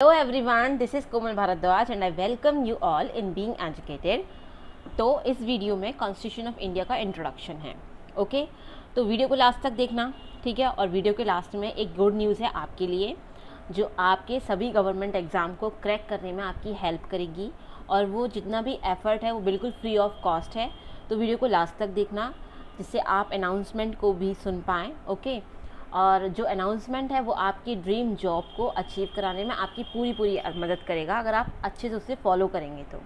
Hello everyone, this is Komal Bharadwaj and I welcome you all in Being Educated। तो इस video में constitution of India का introduction है। Okay, तो video को लास्ट तक देखना, ठीक है। और वीडियो के लास्ट में एक गुड न्यूज़ है आपके लिए, जो आपके सभी गवर्नमेंट एग्ज़ाम को क्रैक करने में आपकी हेल्प करेगी, और वो जितना भी एफर्ट है वो बिल्कुल फ्री ऑफ कॉस्ट है। तो वीडियो को लास्ट तक देखना, जिससे आप अनाउंसमेंट को भी सुन पाएँ। ओके, और जो अनाउंसमेंट है वो आपकी ड्रीम जॉब को अचीव कराने में आपकी पूरी मदद करेगा, अगर आप अच्छे से उसे फॉलो करेंगे तो।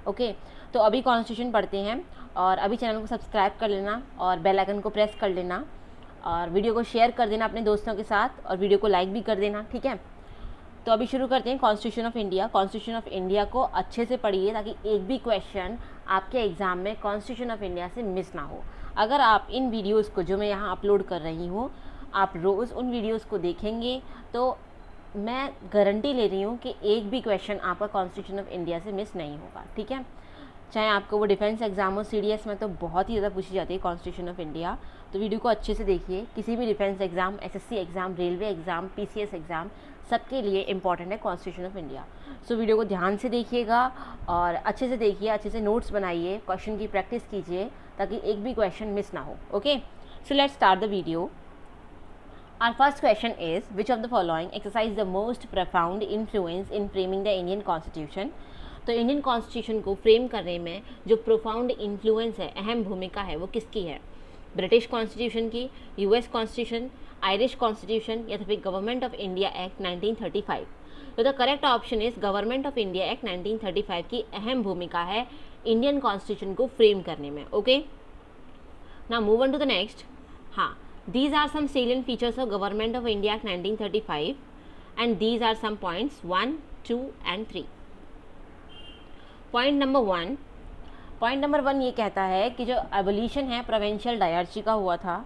ओके, तो अभी कॉन्स्टिट्यूशन पढ़ते हैं, और अभी चैनल को सब्सक्राइब कर लेना और बेल आइकन को प्रेस कर लेना, और वीडियो को शेयर कर देना अपने दोस्तों के साथ, और वीडियो को लाइक भी कर देना, ठीक है। तो अभी शुरू करते हैं constitution of India. Constitution of India को अच्छे से पढ़िए, ताकि एक भी क्वेश्चन आपके एग्ज़ाम में कॉन्स्टिट्यूशन ऑफ इंडिया से मिस ना हो। अगर आप इन वीडियोज़ को जो मैं यहाँ अपलोड कर रही हूँ, आप रोज़ उन वीडियोस को देखेंगे, तो मैं गारंटी ले रही हूँ कि एक भी क्वेश्चन आपका कॉन्स्टिट्यूशन ऑफ इंडिया से मिस नहीं होगा, ठीक है। चाहे आपको वो डिफेंस एग्जाम हो, सीडीएस में तो बहुत ही ज़्यादा पूछी जाती है कॉन्स्टिट्यूशन ऑफ इंडिया। तो वीडियो को अच्छे से देखिए, किसी भी defence exam, SSC exam, railway exam, PCS exam, सबके लिए इंपॉर्टेंट है constitution of India. So video को ध्यान से देखिएगा और अच्छे से देखिए, अच्छे से नोट्स बनाइए, क्वेश्चन की प्रैक्टिस कीजिए, ताकि एक भी क्वेश्चन मिस ना हो। Okay, so let's start the video. Our first question is, which of the following exercise the most profound influence in framing the Indian Constitution? तो इंडियन कॉन्स्टिट्यूशन को फ्रेम करने में जो प्रोफाउंड इन्फ्लुएंस है, अहम भूमिका है, वो किसकी है? ब्रिटिश कॉन्स्टिट्यूशन की, यूएस कॉन्स्टिट्यूशन, आयरिश कॉन्स्टिट्यूशन, या तो फिर गवर्नमेंट ऑफ इंडिया एक्ट 1935? तो the correct option is government of India act 1935 की अहम भूमिका है इंडियन कॉन्स्टिट्यूशन को फ्रेम करने में। Okay, now move on to the next. हाँ, these are some salient features of Government of India Act 1935 and these are some points 1, 2 and 3. Point number 1 ये कहता है कि जो एबोलिशन है प्रोविंशियल डायर्ची का हुआ था।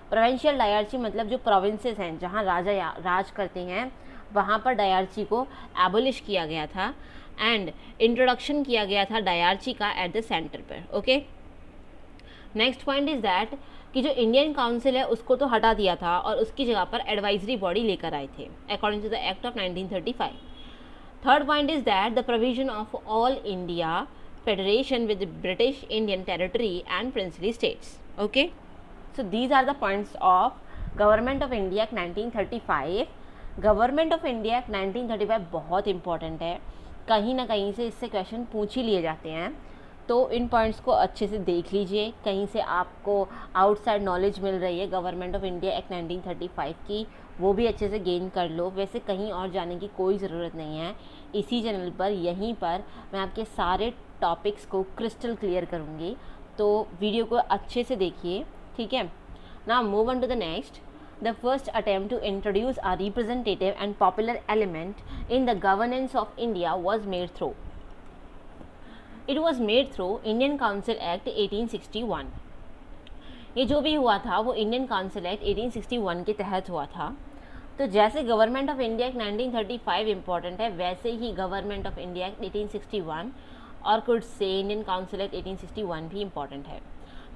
प्रोविंशियल डायर्ची मतलब जो प्रोविंसेस हैं जहाँ राजा राज करते हैं, वहाँ पर डायर्ची को एबोलिश किया गया था, एंड इंट्रोडक्शन किया गया था डायर्ची का एट द सेंटर पर। Okay, next point is that कि जो इंडियन काउंसिल है उसको तो हटा दिया था, और उसकी जगह पर एडवाइजरी बॉडी लेकर आए थे according to the act of 1935। Third point is that the provision of all India federation with British Indian territory and princely states. Okay, so these are the points of government of India act 1935। Government of India act 1935 बहुत important है, कहीं ना कहीं से इससे question पूछ ही लिए जाते हैं। तो इन पॉइंट्स को अच्छे से देख लीजिए, कहीं से आपको आउटसाइड नॉलेज मिल रही है गवर्नमेंट ऑफ इंडिया एक्ट 1935 की, वो भी अच्छे से गेन कर लो। वैसे कहीं और जाने की कोई ज़रूरत नहीं है, इसी चैनल पर, यहीं पर मैं आपके सारे टॉपिक्स को क्रिस्टल क्लियर करूँगी। तो वीडियो को अच्छे से देखिए, ठीक है। Now move on to the next. The first attempt to introduce a representative and popular element in the governance of India was made through. It was made through Indian Council Act 1861. ये जो भी हुआ था वो Indian council act 1861 के तहत हुआ था। तो जैसे government of India act 1935 important है, वैसे ही गवर्नमेंट ऑफ इंडिया एक्ट 1861 और could say Indian council act 1861 भी इंपॉर्टेंट है।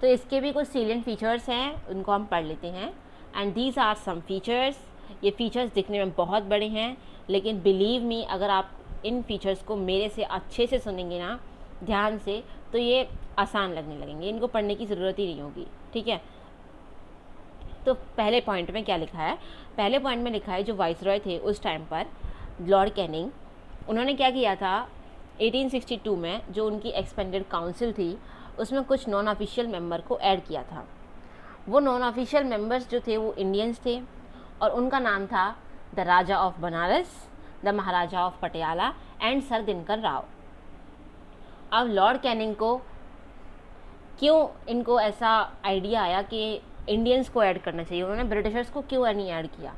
तो इसके भी कुछ सीलियंट फीचर्स हैं, उनको हम पढ़ लेते हैं। And these are some features. ये फीचर्स दिखने में बहुत बड़े हैं, लेकिन बिलीव मी, अगर आप इन फीचर्स को मेरे से अच्छे से सुनेंगे ना, ध्यान से, तो ये आसान लगने लगेंगे, इनको पढ़ने की ज़रूरत ही नहीं होगी, ठीक है। तो पहले पॉइंट में क्या लिखा है? पहले पॉइंट में लिखा है जो वाइसरॉय थे उस टाइम पर, लॉर्ड कैनिंग, उन्होंने क्या किया था 1862 में, जो उनकी एक्सपेंडेड काउंसिल थी उसमें कुछ नॉन ऑफिशियल मेंबर को ऐड किया था। वो नॉन ऑफिशियल मेंबर्स जो थे वो इंडियंस थे, और उनका नाम था the Raja of Banaras, the Maharaja of Patiala and sir Dinkar Rao. अब लॉर्ड कैनिंग को क्यों इनको ऐसा आइडिया आया कि इंडियंस को ऐड करना चाहिए, उन्होंने ब्रिटिशर्स को क्यों नहीं ऐड किया?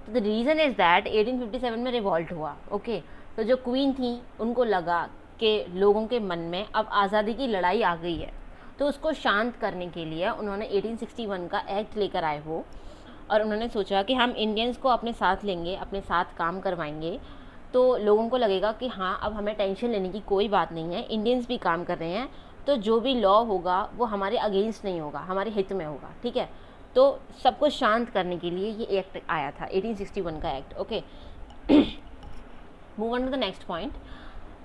तो द रीज़न इज़ दैट 1857 में रिवॉल्ट हुआ। ओके, तो जो क्वीन थी उनको लगा कि लोगों के मन में अब आज़ादी की लड़ाई आ गई है, तो उसको शांत करने के लिए उन्होंने 1861 का एक्ट लेकर आए वो, और उन्होंने सोचा कि हम इंडियंस को अपने साथ लेंगे, अपने साथ काम करवाएंगे, तो लोगों को लगेगा कि हाँ, अब हमें टेंशन लेने की कोई बात नहीं है, इंडियंस भी काम कर रहे हैं, तो जो भी लॉ होगा वो हमारे अगेंस्ट नहीं होगा, हमारे हित में होगा, ठीक है। तो सबको शांत करने के लिए ये एक्ट आया था, 1861 का act. Okay, move on to the next point.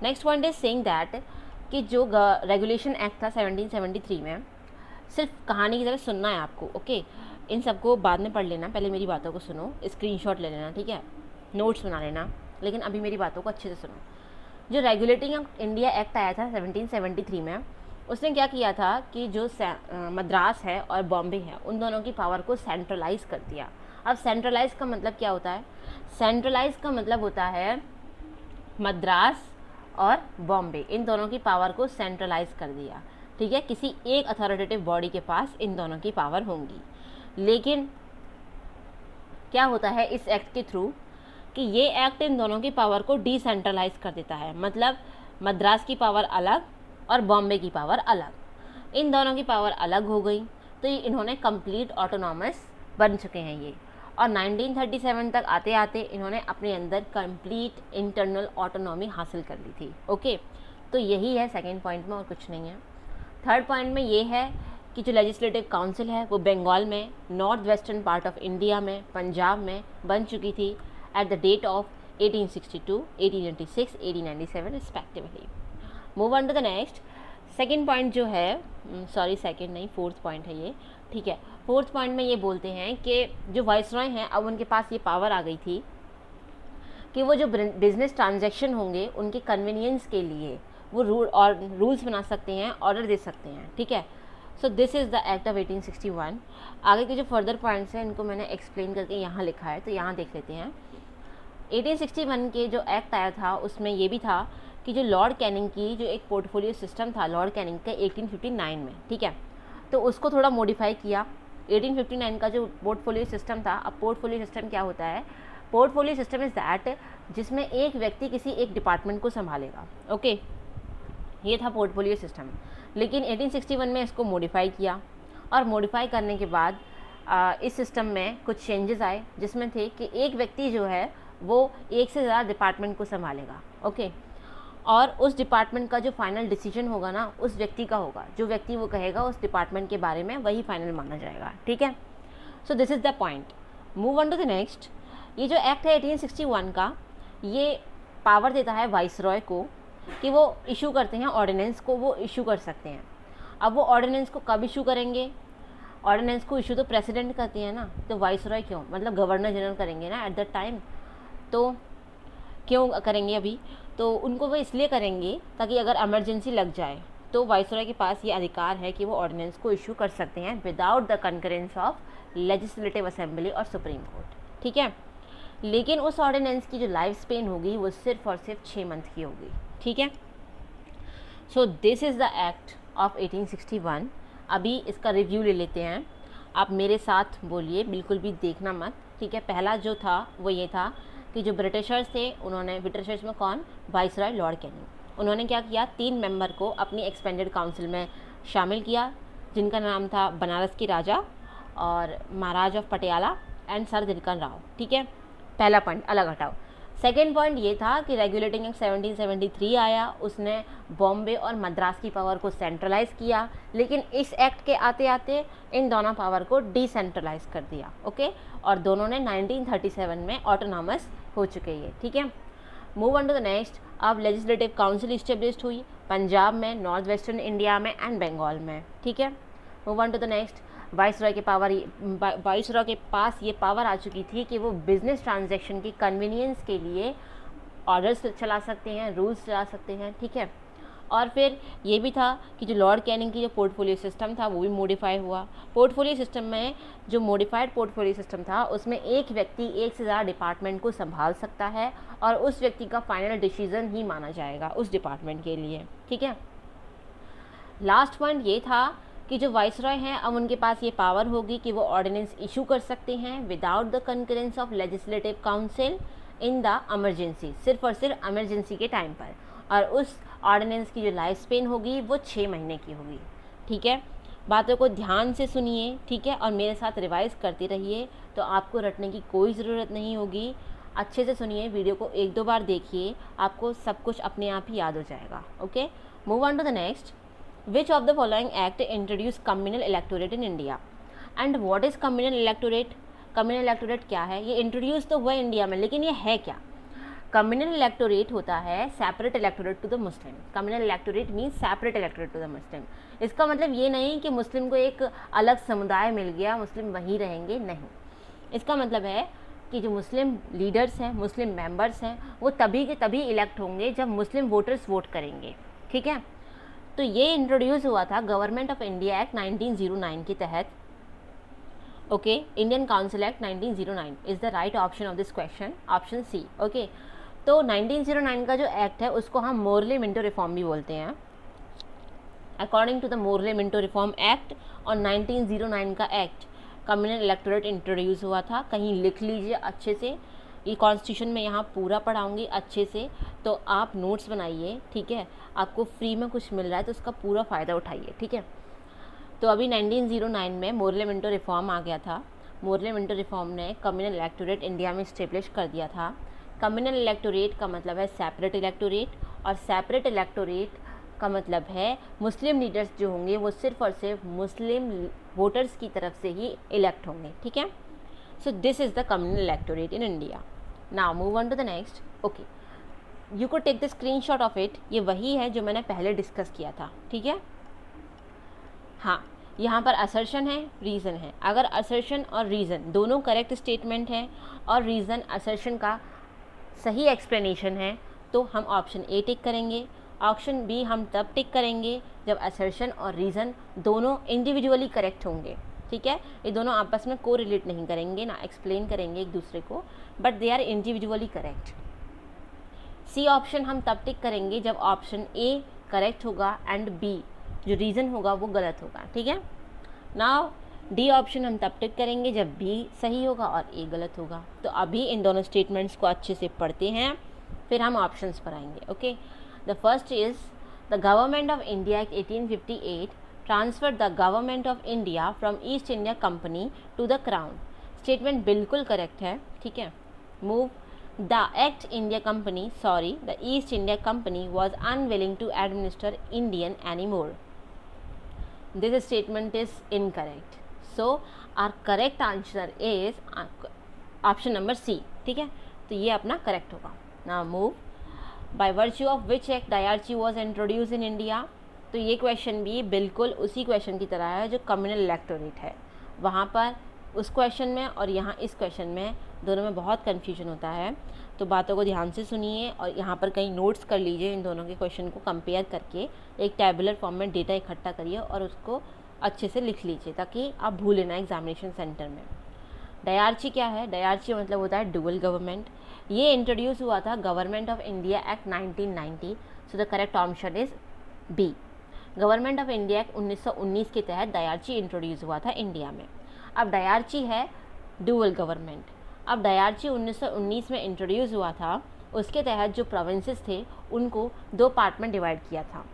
Next point is saying that कि जो रेगुलेशन एक्ट था 1773 में, सिर्फ कहानी की तरह सुनना है आपको. ओके, इन सबको बाद में पढ़ लेना, पहले मेरी बातों को सुनो, स्क्रीनशॉट ले लेना, ठीक है, नोट्स बना लेना, लेकिन अभी मेरी बातों को अच्छे से सुनो. जो रेगुलेटिंग इंडिया एक्ट आया था 1773 में, उसने क्या किया था कि जो मद्रास है और बॉम्बे है, उन दोनों की पावर को सेंट्रलाइज कर दिया. अब सेंट्रलाइज का मतलब क्या होता है? सेंट्रलाइज का मतलब होता है मद्रास और बॉम्बे, इन दोनों की पावर को सेंट्रलाइज कर दिया. ठीक है, किसी एक अथॉरिटेटिव बॉडी के पास इन दोनों की पावर होंगी. लेकिन क्या होता है इस एक्ट के थ्रू कि ये एक्ट इन दोनों की पावर को डिसेंट्रलाइज कर देता है. मतलब मद्रास की पावर अलग और बॉम्बे की पावर अलग, इन दोनों की पावर अलग हो गई, तो ये इन्होंने कंप्लीट ऑटोनॉमस बन चुके हैं ये. और 1937 तक आते आते इन्होंने अपने अंदर कंप्लीट इंटरनल ऑटोनॉमी हासिल कर ली थी. ओके, तो यही है सेकेंड पॉइंट में, और कुछ नहीं है. थर्ड पॉइंट में ये है कि जो लेजिस्लेटिव काउंसिल है वो बंगाल में, north western part of India में, पंजाब में बन चुकी थी at the date of 1862, 1886, 1897 respectively. Move on to the next. Second point जो है, सॉरी सेकेंड नहीं, फोर्थ पॉइंट है ये. ठीक है, फोर्थ पॉइंट में ये बोलते हैं कि जो वाइसरॉय हैं अब उनके पास ये पावर आ गई थी कि वो जो बिजनेस ट्रांजैक्शन होंगे उनके कन्वीनियंस के लिए वो रूल्स बना सकते हैं, ऑर्डर दे सकते हैं. ठीक है, so this is the act of 1861. आगे के जो फर्दर पॉइंट्स हैं इनको मैंने एक्सप्लेन करके यहाँ लिखा है, तो यहाँ देख लेते हैं. 1861 के जो एक्ट आया था उसमें ये भी था कि जो लॉर्ड कैनिंग की जो एक पोर्टफोलियो सिस्टम था लॉर्ड कैनिंग का 1859 में, ठीक है, तो उसको थोड़ा मॉडिफाई किया. 1859 का जो पोर्टफोलियो सिस्टम था, अब पोर्टफोलियो सिस्टम क्या होता है? पोर्टफोलियो सिस्टम इज़ दैट जिसमें एक व्यक्ति किसी एक डिपार्टमेंट को संभालेगा. ओके, ये था पोर्टफोलियो सिस्टम. लेकिन 1861 में इसको मॉडिफाई किया, और मॉडिफाई करने के बाद इस सिस्टम में कुछ चेंजेस आए, जिसमें थे कि एक व्यक्ति जो है वो एक से ज़्यादा डिपार्टमेंट को संभालेगा. ओके, और उस डिपार्टमेंट का जो फाइनल डिसीजन होगा ना उस व्यक्ति का होगा, जो व्यक्ति वो कहेगा उस डिपार्टमेंट के बारे में वही फाइनल माना जाएगा. ठीक है, so this is the point. Move on to the next. ये जो एक्ट है 1861 का, ये पावर देता है वाइसरॉय को कि वो इशू करते हैं ऑर्डिनेंस को, वो इशू कर सकते हैं. अब वो ऑर्डिनेंस को कब इशू करेंगे? ऑर्डिनेंस को इशू तो प्रेसिडेंट करते हैं ना, तो वाइसरॉय क्यों, मतलब गवर्नर जनरल करेंगे ना एट द टाइम. तो क्यों करेंगे अभी? तो उनको वो इसलिए करेंगे ताकि अगर इमरजेंसी लग जाए तो वाइसरॉय के पास ये अधिकार है कि वो ऑर्डिनेंस को इशू कर सकते हैं without the concurrence of legislative assembly और सुप्रीम कोर्ट. ठीक है, लेकिन उस ऑर्डिनेंस की जो लाइफ स्पेन होगी वो सिर्फ और सिर्फ 6 मंथ की होगी. ठीक है, so this is the act of 1861. अभी इसका रिव्यू ले लेते हैं. आप मेरे साथ बोलिए, बिल्कुल भी देखना मत. ठीक है, पहला जो था वो ये था कि जो ब्रिटिशर्स थे उन्होंने, ब्रिटिशर्स में कौन? Viceroy Lord Canning. उन्होंने क्या किया? 3 मेंबर को अपनी एक्सपेंडेड काउंसिल में शामिल किया, जिनका नाम था बनारस की राजा और महाराज of Patiala and sir Dilkan Rao. ठीक है, पहला पॉइंट अलग हटाओ. सेकेंड पॉइंट ये था कि रेगुलेटिंग एक्ट 1773 आया, उसने बॉम्बे और मद्रास की पावर को सेंट्रलाइज किया, लेकिन इस एक्ट के आते आते इन दोनों पावर को डिसेंट्रलाइज कर दिया. ओके, और दोनों ने 1937 में ऑटोनॉमस हो चुके हैं. ठीक है, move on to the next. अब लेजिस्लेटिव काउंसिल इस्टेब्लिश्ड हुई पंजाब में, नॉर्थ वेस्टर्न इंडिया में एंड बंगाल में. ठीक है, move on to the next. Viceroy के पास ये पावर आ चुकी थी कि वो बिजनेस ट्रांजैक्शन की कन्वीनियंस के लिए ऑर्डर्स चला सकते हैं, रूल्स चला सकते हैं. ठीक है, और फिर ये भी था कि जो लॉर्ड कैनिंग की जो पोर्टफोलियो सिस्टम था वो भी मॉडिफाई हुआ. पोर्टफोलियो सिस्टम में जो मॉडिफाइड पोर्टफोलियो सिस्टम था उसमें एक व्यक्ति एक से ज़्यादा डिपार्टमेंट को संभाल सकता है और उस व्यक्ति का फाइनल डिसीजन ही माना जाएगा उस डिपार्टमेंट के लिए. ठीक है, लास्ट पॉइंट ये था कि जो वाइसरॉय हैं अब उनके पास ये पावर होगी कि वो ऑर्डिनेंस इशू कर सकते हैं without the concurrence of legislative council in the emergency, सिर्फ और सिर्फ इमरजेंसी के टाइम पर. और उस ऑर्डिनेंस की जो लाइफ स्पेन होगी वो 6 महीने की होगी. ठीक है, बातों को ध्यान से सुनिए. ठीक है, और मेरे साथ रिवाइज करते रहिए, तो आपको रटने की कोई ज़रूरत नहीं होगी. अच्छे से सुनिए, वीडियो को 1-2 बार देखिए, आपको सब कुछ अपने आप ही याद हो जाएगा. Okay, move on to the next. Which of the following act introduced communal electorate in India? And what is communal electorate? communal electorate क्या है? ये इंट्रोड्यूस तो हुआ इंडिया में, लेकिन ये है क्या? कम्युनल इलेक्टोरेट होता है separate electorate to the Muslim. Communal electorate means separate electorate to the Muslim. इसका मतलब ये नहीं कि मुस्लिम को एक अलग समुदाय मिल गया, मुस्लिम वहीं रहेंगे, नहीं। इसका मतलब है कि जो मुस्लिम लीडर्स हैं, मुस्लिम मेंबर्स हैं, वो तभी के तभी इलेक्ट होंगे जब मुस्लिम वोटर्स वोट करेंगे, ठीक है। तो ये इंट्रोड्यूस हुआ था गवर्नमेंट ऑफ इंडिया एक्ट 1909 के तहत। Okay, Indian council act 1909 is the right option of this question, option C. Okay, तो 1909 का जो एक्ट है उसको हम मोरले मिंटो रिफॉर्म भी बोलते हैं। According to the Morley Minto reform act और 1909 का एक्ट कम्युनल इलेक्टोरेट इंट्रोड्यूस हुआ था। कहीं लिख लीजिए अच्छे से, ये कॉन्स्टिट्यूशन में यहाँ पूरा पढ़ाऊँगी अच्छे से, तो आप नोट्स बनाइए, ठीक है। आपको फ्री में कुछ मिल रहा है तो उसका पूरा फ़ायदा उठाइए, ठीक है। तो अभी 1909 में मोरले मिंटो रिफॉर्म आ गया था। मोरले मिंटो रिफॉर्म ने कम्युनल इलेक्टोरेट इंडिया में इस्टेब्लिश कर दिया था। कम्युनल इलेक्टोरेट का मतलब है सेपरेट इलेक्टोरेट, और सेपरेट इलेक्टोरेट का मतलब है मुस्लिम लीडर्स जो होंगे वो सिर्फ और सिर्फ मुस्लिम वोटर्स की तरफ से ही इलेक्ट होंगे, ठीक है। So this is the communal electorate in India. Now move on to the next. Okay, you को take the screenshot of it. ये वही है जो मैंने पहले डिस्कस किया था, ठीक है। हाँ, यहाँ पर असर्शन है, रीज़न है। अगर असर्शन और रीज़न दोनों करेक्ट स्टेटमेंट हैं और रीज़न असर्शन का सही एक्सप्लेनेशन है तो हम ऑप्शन ए टिक करेंगे। ऑप्शन बी हम तब टिक करेंगे जब असर्शन और रीज़न दोनों इंडिविजुअली करेक्ट होंगे, ठीक है। ये दोनों आपस में को रिलेट नहीं करेंगे, ना एक्सप्लेन करेंगे एक दूसरे को, but they are individually correct. C option हम तब टिक करेंगे जब ऑप्शन ए करेक्ट होगा एंड बी जो रीज़न होगा वो गलत होगा, ठीक है। नाउ डी ऑप्शन हम तब टिक करेंगे जब बी सही होगा और ए गलत होगा। तो अभी इन दोनों स्टेटमेंट्स को अच्छे से पढ़ते हैं, फिर हम ऑप्शंस पर आएंगे। Okay, the first is the government of India act 1858 transfer the government of India from East India Company to the crown. Statement बिल्कुल करेक्ट है, ठीक है। Move the act India company the East India company was unwilling to administer Indian any more. This statement is incorrect, so our correct answer is option number C, ठीक है। तो ये अपना correct होगा। Now move, by virtue of which act dyarchy was introduce in India. तो ये question भी बिल्कुल उसी क्वेश्चन की तरह है जो कम्युनल इलेक्टोरेट है। वहाँ पर उस क्वेश्चन में और यहाँ इस क्वेश्चन में दोनों में बहुत कन्फ्यूजन होता है, तो बातों को ध्यान से सुनिए और यहाँ पर कहीं नोट्स कर लीजिए। इन दोनों के क्वेश्चन को कंपेयर करके एक टैबुलर फॉर्म में डेटा इकट्ठा करिए और उसको अच्छे से लिख लीजिए ताकि आप भूलें ना एग्जामिनेशन सेंटर में। डायरची क्या है? डायरची मतलब होता है डुअल गवर्नमेंट। ये इंट्रोड्यूस हुआ था government of India act 1990, so the correct option is B. Government of India act 1919 के तहत डायरची इंट्रोड्यूस हुआ था इंडिया में। अब डायरची है डुअल गवर्नमेंट। अब डायरची 1919 में इंट्रोड्यूस हुआ था, उसके तहत जो प्रोविंसेस थे उनको दो पार्ट में डिवाइड किया था।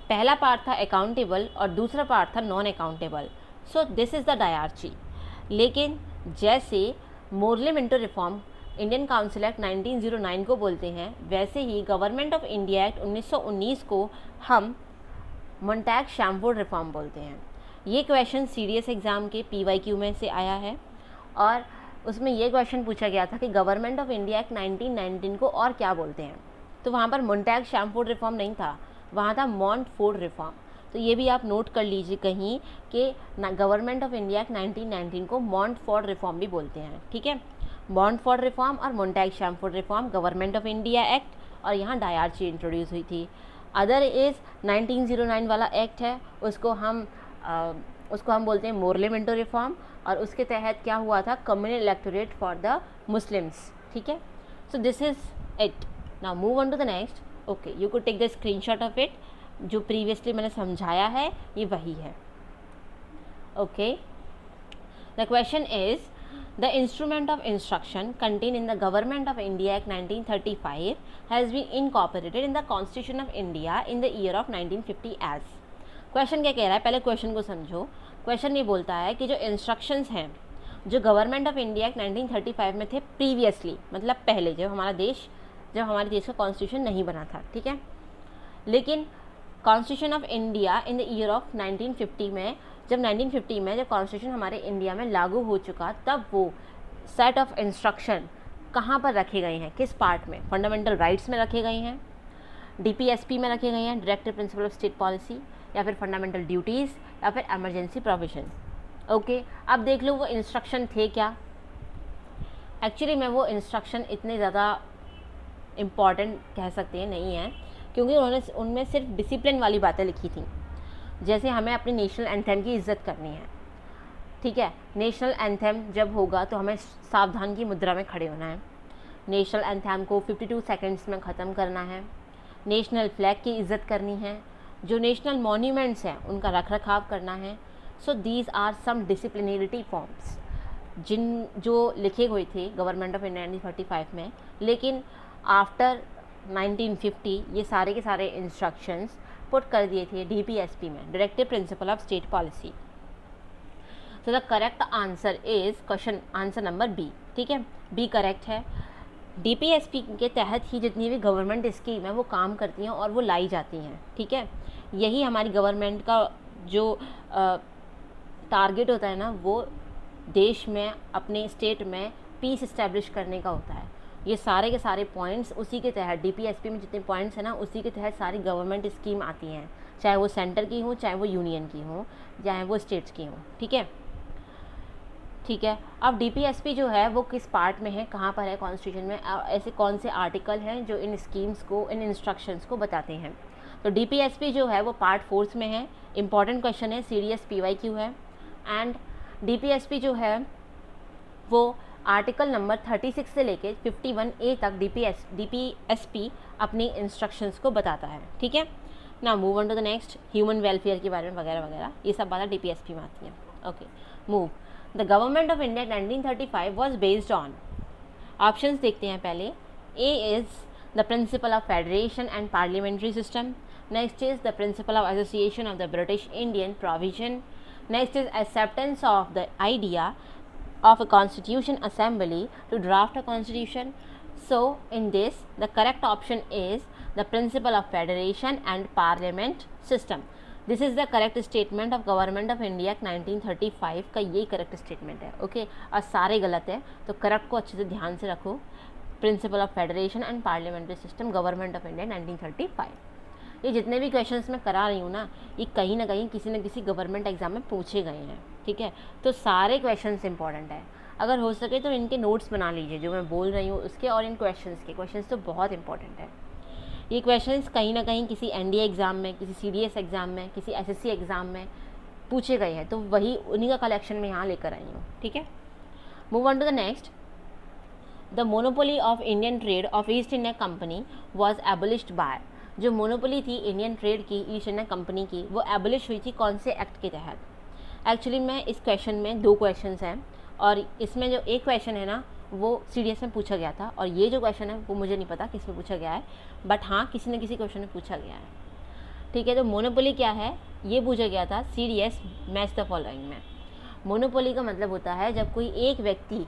पहला पार्ट था अकाउंटेबल और दूसरा पार्ट था non accountable. So this is the dyarchy. लेकिन जैसे Morley Minto reform Indian council act 1909 को बोलते हैं, वैसे ही गवर्नमेंट ऑफ इंडिया एक्ट 1919 को हम मोंटैग शैमफोर्ड रिफॉर्म बोलते हैं। ये क्वेश्चन सीडीएस एग्ज़ाम के पीवाईक्यू में से आया है और उसमें ये क्वेश्चन पूछा गया था कि गवर्नमेंट ऑफ इंडिया एक्ट 1919 को और क्या बोलते हैं। तो वहाँ पर मोंटैग शैमफोर्ड रिफॉर्म नहीं था, वहाँ था मॉन्टफोर्ड रिफॉर्म। तो ये भी आप नोट कर लीजिए कहीं कि गवर्नमेंट ऑफ इंडिया एक्ट 1919 को मॉन्टफोर्ड रिफॉर्म भी बोलते हैं, ठीक है। मॉन्टफोर्ड रिफॉर्म और Montagu Chelmsford reform government of India act, और यहाँ डायरची इंट्रोड्यूस हुई थी। अदर इज़ 1909 वाला एक्ट है, उसको हम बोलते हैं मोरले मिंटो रिफॉर्म, और उसके तहत क्या हुआ था, communal electorate for the Muslims, ठीक है। So this is it. Now move on to the next. Okay, you could take the screenshot of it. जो प्रीवियसली मैंने समझाया है ये वही है। Okay, the question is the instrument of instruction contain in the government of India act 1935 has been incorporated in the constitution of India in the year of 1950 as. Question क्या कह रहा है, पहले क्वेश्चन को समझो। क्वेश्चन ये बोलता है कि जो इंस्ट्रक्शंस हैं जो गवर्नमेंट ऑफ इंडिया एक्ट 1935 में थे प्रीवियसली, मतलब पहले जब हमारे देश का कॉन्स्टिट्यूशन नहीं बना था, ठीक है। लेकिन constitution of India in the year of 1950 में, जब 1950 में जब कॉन्स्टिट्यूशन हमारे इंडिया में लागू हो चुका, तब वो सेट ऑफ इंस्ट्रक्शन कहाँ पर रखे गए हैं, किस पार्ट में? फंडामेंटल राइट्स में रखे गए हैं, DPSP में रखे गए हैं, directive principle of state policy, या फिर फंडामेंटल ड्यूटीज़, या फिर एमरजेंसी प्रोविजन। ओके, अब देख लो वो इंस्ट्रक्शन थे क्या। एक्चुअली में वो इंस्ट्रक्शन इतने ज़्यादा इम्पॉर्टेंट कह सकते हैं नहीं है, क्योंकि उन्होंने उनमें सिर्फ डिसिप्लिन वाली बातें लिखी थी। जैसे हमें अपनी नेशनल एंथम की इज़्ज़त करनी है, ठीक है, नेशनल एंथम जब होगा तो हमें सावधान की मुद्रा में खड़े होना है, नेशनल एंथम को 52 सेकंड्स में ख़त्म करना है, नेशनल फ्लैग की इज़्ज़त करनी है, जो नेशनल मॉन्यूमेंट्स हैं उनका रखरखाव करना है। So these are some disciplinary forms जो लिखे हुए थे गवर्नमेंट ऑफ इंडिया 1935 में, लेकिन आफ्टर 1950 ये सारे के सारे इंस्ट्रक्शंस पुट कर दिए थे DPSP में, directive principle of state policy. So the correct answer is question answer number B, ठीक है, बी करेक्ट है। DPSP के तहत ही जितनी भी गवर्नमेंट स्कीम है वो काम करती हैं और वो लाई जाती हैं, ठीक है। यही हमारी गवर्नमेंट का जो टारगेट होता है ना, वो देश में अपने स्टेट में पीस इस्टेब्लिश करने का होता है। ये सारे के सारे पॉइंट्स उसी के तहत, DPSP में जितने पॉइंट्स हैं ना, उसी के तहत सारी गवर्नमेंट स्कीम आती हैं, चाहे वो सेंटर की हो, चाहे वो यूनियन की हो, चाहे वो स्टेट्स की हो, ठीक है, ठीक है। अब DPSP जो है वो किस पार्ट में है, कहाँ पर है कॉन्स्टिट्यूशन में, ऐसे कौन से आर्टिकल हैं जो इन स्कीम्स को, इन इंस्ट्रक्शंस को बताते हैं। तो DPSP जो है वो पार्ट 4 में है। इंपॉर्टेंट क्वेश्चन है, CDS PYQ है। एंड DPSP जो है वो आर्टिकल नंबर 36 से लेके 51A तक DPSP अपनी इंस्ट्रक्शंस को बताता है, ठीक है ना। Move on to the next, human welfare के बारे में वगैरह वगैरह, ये सब बातें DPSP में आती हैं। Okay, move. The government of India 1935 was based on, options देखते हैं पहले। A is the principle of federation and parliamentary system, next is the principle of association of the British Indian provision, next is acceptance of the idea of a constitution assembly to draft a constitution. So in this the correct option is the principle of federation and parliament system. This is the correct statement of government of India 1935 का, यही correct statement है, okay. और सारे गलत है, तो correct को अच्छे से ध्यान से रखो। Principle of federation and parliamentary system, government of India 1935। ये जितने भी क्वेश्चंस मैं करा रही हूँ ना, ये कहीं ना कहीं किसी न किसी गवर्नमेंट एग्जाम में पूछे गए हैं, ठीक है। तो सारे क्वेश्चंस इंपॉर्टेंट है, अगर हो सके तो इनके नोट्स बना लीजिए जो मैं बोल रही हूँ उसके, और इन क्वेश्चंस तो बहुत इंपॉर्टेंट है। ये क्वेश्चंस कहीं ना कहीं किसी NDA एग्ज़ाम में, किसी CDS एग्ज़ाम में, किसी SSC एग्ज़ाम में पूछे गए हैं, तो वही उन्हीं का कलेक्शन में यहाँ लेकर आई हूँ, ठीक है। Move on to the next. The monopoly of Indian trade of East India company was abolished by, जो मोनोपोली थी इंडियन ट्रेड की ईस्ट इंडिया कंपनी की, वो एबोलिश हुई थी कौन से एक्ट के तहत? एक्चुअली में इस क्वेश्चन में 2 क्वेश्चंस हैं, और इसमें जो एक क्वेश्चन है ना वो CDS में पूछा गया था, और ये जो क्वेश्चन है वो मुझे नहीं पता किस में पूछा गया है, बट हाँ किसी न किसी क्वेश्चन में पूछा गया है, ठीक है। तो मोनोपोली क्या है ये पूछा गया था CDS मैच द फॉलोइंग में। मोनोपोली का मतलब होता है जब कोई एक व्यक्ति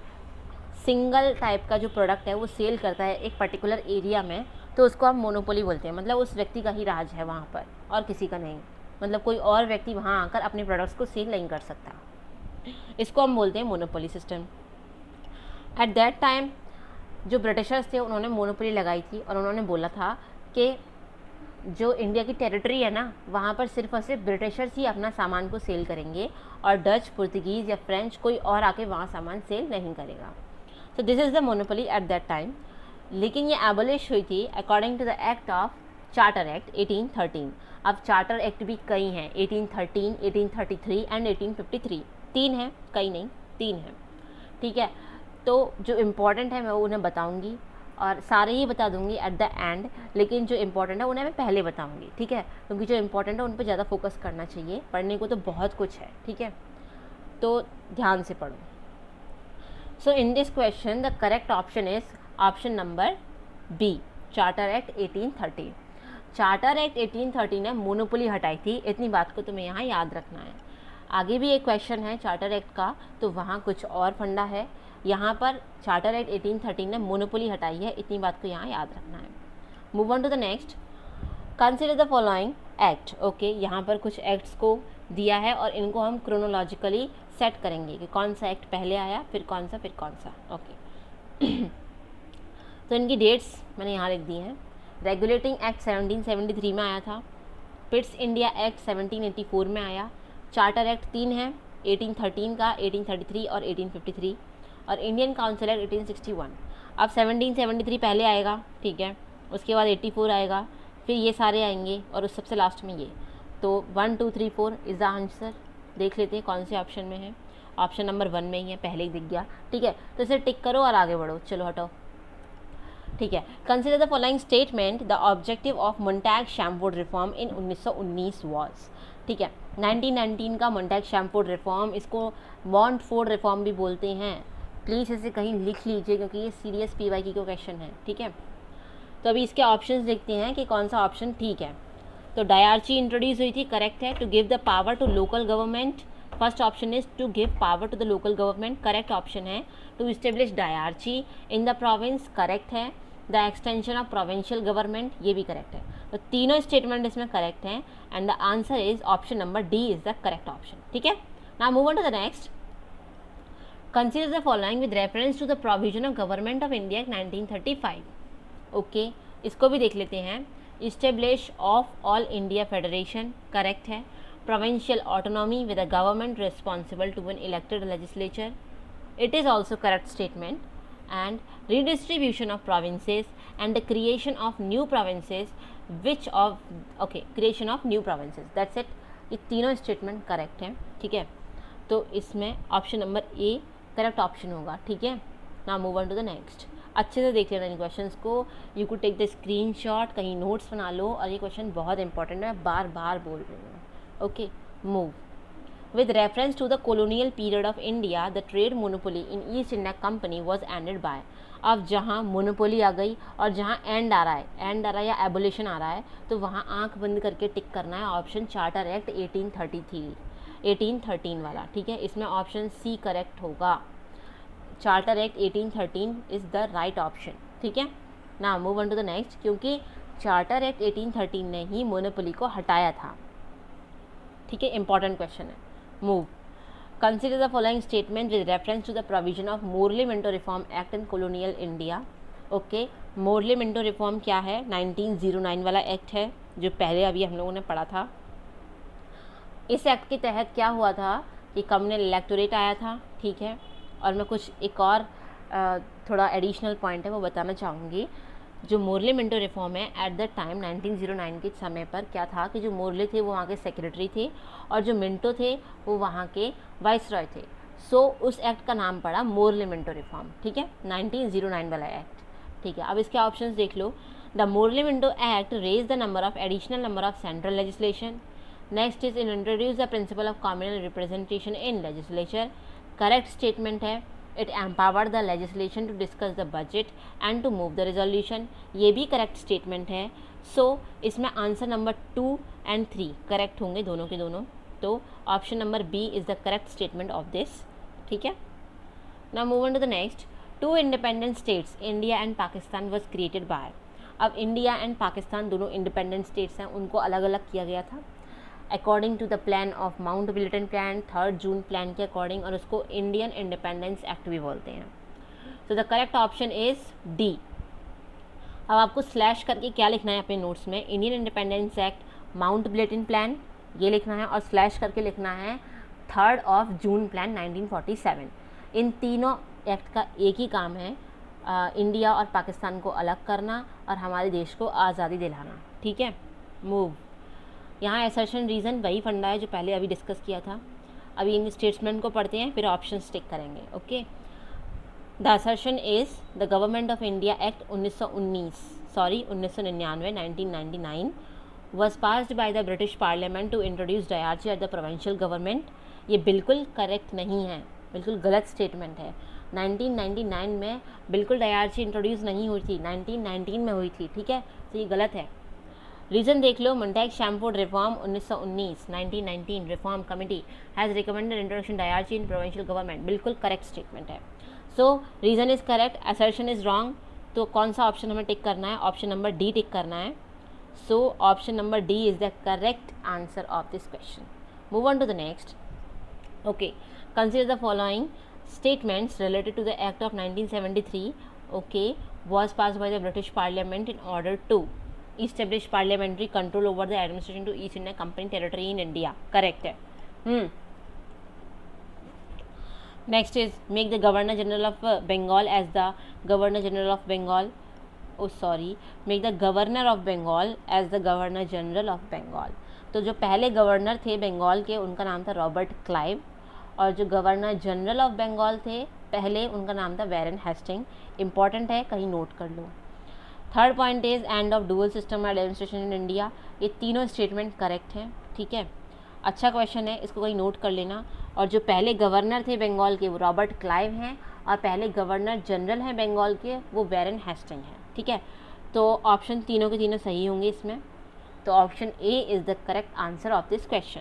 सिंगल टाइप का जो प्रोडक्ट है वो सेल करता है एक पर्टिकुलर एरिया में, तो उसको हम मोनोपोली बोलते हैं। मतलब उस व्यक्ति का ही राज है वहाँ पर और किसी का नहीं, मतलब कोई और व्यक्ति वहाँ आकर अपने प्रोडक्ट्स को सेल नहीं कर सकता, इसको हम बोलते हैं monopoly system. Eight that time जो ब्रिटिशर्स थे उन्होंने मोनोपोली लगाई थी, और उन्होंने बोला था कि जो इंडिया की टेरिटरी है ना वहाँ पर सिर्फ और सिर्फ ब्रिटिशर्स ही अपना सामान को सेल करेंगे, और डच, पुर्तगीज़ या फ्रेंच कोई और आके वहाँ सामान सेल नहीं करेगा। So this is the monopoly at that time. लेकिन ये एबोलिश हुई थी according to the act of charter act 1813। अब चार्टर एक्ट भी कई हैं, 1813, 1833 एंड 1853, 3 हैं, कई नहीं 3 हैं, ठीक है। तो जो इम्पॉर्टेंट है मैं वो उन्हें बताऊंगी, और सारे ही बता दूंगी एट द एंड, लेकिन जो इम्पोर्टेंट है उन्हें मैं पहले बताऊंगी, ठीक है, क्योंकि जो इम्पोर्टेंट है उन पर ज़्यादा फोकस करना चाहिए। पढ़ने को तो बहुत कुछ है, ठीक है, तो ध्यान से पढ़ो। So in this question the correct option is option number B, charter act 1813। Charter act 1813 ने मोनोपोली हटाई थी, इतनी बात को तुम्हें यहाँ याद रखना है। आगे भी एक क्वेश्चन है चार्टर एक्ट का, तो वहाँ कुछ और फंडा है। यहाँ पर चार्टर एक्ट 1813 ने मोनोपोली हटाई है, इतनी बात को यहाँ याद रखना है। Move on to the next. Consider the following act. Okay, यहाँ पर कुछ एक्ट्स को दिया है और इनको हम क्रोनोलॉजिकली सेट करेंगे कि कौन सा एक्ट पहले आया, फिर कौन सा, फिर कौन सा। ओके तो इनकी डेट्स मैंने यहाँ लिख दी हैं। रेगुलेटिंग एक्ट 1773 में आया था, पिट्स इंडिया एक्ट 1784 में आया, चार्टर एक्ट 3 है 1813 का, 1833 और 1853, और इंडियन काउंसिल एक्ट 1861। अब 1773 पहले आएगा, ठीक है, उसके बाद 84 आएगा, फिर ये सारे आएंगे और उस सबसे लास्ट में ये। तो 1 2 3 4 इज़ द आंसर। देख लेते हैं कौन से ऑप्शन में है। ऑप्शन नंबर 1 में ही है, पहले ही दिख गया, ठीक है, तो इसे टिक करो और आगे बढ़ो। चलो हटो, ठीक है। Consider the following statement, the objective of Montagu Chelmsford reform in 1919 was, ठीक है, 1919 का मोन्टैग शैमफोर्ड रिफॉर्म, इसको मॉन्टफोर्ड रिफॉर्म भी बोलते हैं। प्लीज़ इसे कहीं लिख लीजिए क्योंकि ये सीरियस PYQ का क्वेश्चन है, ठीक है। तो अभी इसके ऑप्शंस देखते हैं कि कौन सा ऑप्शन ठीक है। तो डायरची इंट्रोड्यूस हुई थी, करेक्ट है। To give the power to local government, first option is to give power to the local government, correct option है। To establish dyarchy in the province, correct है। The extension of provincial government, ये भी correct है। तो तीनों statement इसमें correct हैं and the answer is option number D is the correct option, ठीक है। Now move on to the next. Consider the following with reference to the provision of government of India 1935, okay, इसको भी देख लेते हैं। Establish of all India federation, correct है। Provincial autonomy with a government responsible to an elected legislature, it is also correct statement. And redistribution of provinces and the creation of new provinces, which of, okay, creation of new provinces, that's it। ये तीनों statement correct हैं, ठीक है। तो इसमें option number A correct option होगा, ठीक है। Now move on to the next. अच्छे से देख लेना इन क्वेश्चंस को, you could take the screenshot, कहीं नोट्स बना लो, और ये क्वेश्चन बहुत इंपॉर्टेंट है, बार बार बोल रही हूँ, okay. Move. With reference to the colonial period of India, the trade monopoly in East India Company was ended by। अब जहाँ मोनोपोली आ गई और जहाँ एंड आ रहा है, एंड आ रहा है या एबोलिशन आ रहा है, तो वहाँ आंख बंद करके टिक करना है ऑप्शन चार्टर एक्ट 1813 वाला, ठीक है। इसमें ऑप्शन सी करेक्ट होगा। Charter act 1813 is the right option, ठीक है ना। Move on to the next, क्योंकि चार्टर एक्ट 1813 ने ही मोनोपोली को हटाया था, ठीक है, इंपॉर्टेंट क्वेश्चन है। Move. Consider the following statement with reference to the provision of Morley Minto reform act in colonial India, okay. Morley Minto reform क्या है? 1909 वाला एक्ट है जो पहले अभी हम लोगों ने पढ़ा था। इस एक्ट के तहत क्या हुआ था कि कम्युनल इलेक्टोरेट आया था, ठीक है। और मैं कुछ एक और थोड़ा एडिशनल पॉइंट है वो बताना चाहूँगी। जो मोरले मिंटो रिफॉर्म है, एट द टाइम 1909 के समय पर क्या था कि जो मोरले थे वो वहाँ के सेक्रेटरी थे और जो मिंटो थे वो वहाँ के वाइसरॉय थे। सो उस एक्ट का नाम पड़ा मोरले मिंटो रिफॉर्म, ठीक है, 1909 वाला एक्ट, ठीक है। अब इसके ऑप्शंस देख लो। The Morley Minto act raise the number of additional number of central legislation. Next is in introduce the principle of communal representation in legislature, correct statement है। It empowered the legislation to discuss the budget and to move the resolution, ये भी correct statement है। सो इसमें answer number 2 and 3 correct होंगे, दोनों के दोनों। तो option number B is the correct statement of this, ठीक है। Now move on to the next. 2 independent states India and Pakistan was created by. अब इंडिया एंड पाकिस्तान दोनों इंडिपेंडेंट स्टेट्स हैं, उनको अलग अलग किया गया था according to the plan of Mountbatten plan, 3 June plan के अकॉर्डिंग, और उसको इंडियन इंडिपेंडेंस एक्ट भी बोलते हैं। तो the correct option is D. अब आपको स्लैश करके क्या लिखना है अपने नोट्स में? Indian independence act, Mountbatten plan, ये लिखना है, और स्लैश करके लिखना है 3 जून प्लान 1947। इन तीनों एक्ट का एक ही काम है, इंडिया और पाकिस्तान को अलग करना और हमारे देश को आज़ादी दिलाना, ठीक है। मूव। यहाँ असर्शन रीज़न वही फंडा है जो पहले अभी डिस्कस किया था। अभी इन स्टेटमेंट को पढ़ते हैं, फिर ऑप्शन टिक करेंगे, okay. The assertion is the government of India act 1999 1999 was passed by the British parliament to introduce dyarchy at the provincial government. ये बिल्कुल करेक्ट नहीं है, बिल्कुल गलत स्टेटमेंट है। 1999 में बिल्कुल डायरची इंट्रोड्यूस नहीं हुई थी, 1919 में हुई थी, ठीक है, तो ये गलत है। रीज़न देख लो। Montagu Chelmsford reform 1919 reform committee has recommended introduction dyarchy in provincial government, बिल्कुल करेक्ट स्टेटमेंट है। So reason is correct, assertion is wrong. तो कौन सा ऑप्शन हमें टिक करना है? ऑप्शन नंबर डी टिक करना है। So option number D is the correct answer of this question. Move on to the next, okay. Consider the following statements related to the act of 1973, okay। was passed by the British Parliament in order to establish parliamentary control over the administration to East India Company territory in India. Correct है. Next is make the Governor General of Bengal as the Governor General of Bengal. Make the Governor of Bengal as the Governor General of Bengal. तो जो पहले governor थे बंगाल के उनका नाम था Robert Clive, और जो गवर्नर जनरल ऑफ बंगाल थे पहले उनका नाम था वैरन हेस्टिंग. इंपॉर्टेंट है, कहीं नोट कर लो. Third point is end of dual system administration in India. ये तीनों स्टेटमेंट करेक्ट हैं. ठीक है, अच्छा क्वेश्चन है, इसको कहीं नोट कर लेना. और जो पहले गवर्नर थे बंगाल के वो रॉबर्ट क्लाइव हैं, और पहले गवर्नर जनरल हैं बंगाल के वो वैरन हेस्टिंग हैं. ठीक है, तो ऑप्शन तीनों के तीनों सही होंगे इसमें. तो option A is the correct answer of this question.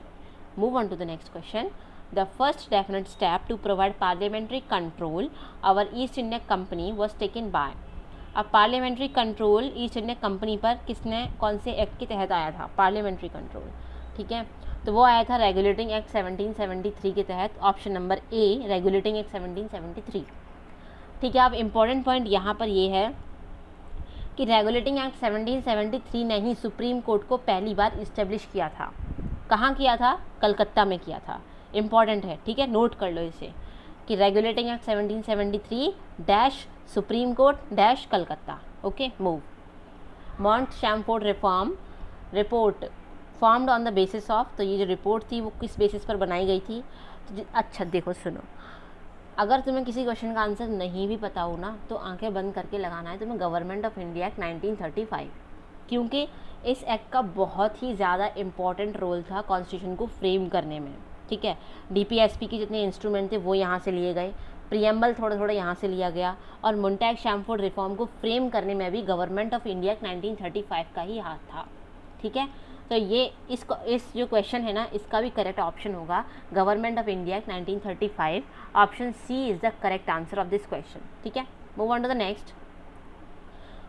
Move on to the next question. The first definite step to provide parliamentary control over East India company was taken by. अब parliamentary control East India company पर किसने, कौन से act के तहत आया था parliamentary control. ठीक है, तो वो आया था रेगुलेटिंग एक्ट 1773 के तहत. ऑप्शन नंबर ए रेगुलेटिंग एक्ट 1773. ठीक है, अब इम्पॉर्टेंट पॉइंट यहाँ पर ये है कि रेगुलेटिंग एक्ट 1773 ने ही सुप्रीम कोर्ट को पहली बार इस्टेब्लिश किया था. कहाँ किया था, कलकत्ता में किया था. इम्पॉर्टेंट है, ठीक है, नोट कर लो इसे कि regulating act 1773 dash supreme court dash Calcutta. Okay, move. Mount Chelmsford reform report formed on the basis of. तो ये जो रिपोर्ट थी वो किस बेसिस पर बनाई गई थी. तो अच्छा देखो सुनो, अगर तुम्हें किसी क्वेश्चन का आंसर नहीं भी पता हो ना तो आंखें बंद करके लगाना है तुम्हें गवर्नमेंट ऑफ इंडिया एक्ट 1935, क्योंकि इस एक्ट का बहुत ही ज़्यादा इम्पॉर्टेंट रोल था कॉन्स्टिट्यूशन को फ्रेम करने में. ठीक है, डीपीएसपी के जितने इंस्ट्रूमेंट थे वो यहाँ से लिए गए, प्रियम्बल थोड़ा थोड़ा यहाँ से लिया गया, और मोंटैग शैमफोर्ड रिफॉर्म को फ्रेम करने में भी गवर्नमेंट ऑफ इंडिया एक्ट 1935 का ही हाथ था. ठीक है, तो ये इस जो क्वेश्चन है ना इसका भी करेक्ट ऑप्शन होगा government of India act 1935. Option C is the correct answer of this question. ठीक है, move on to the next.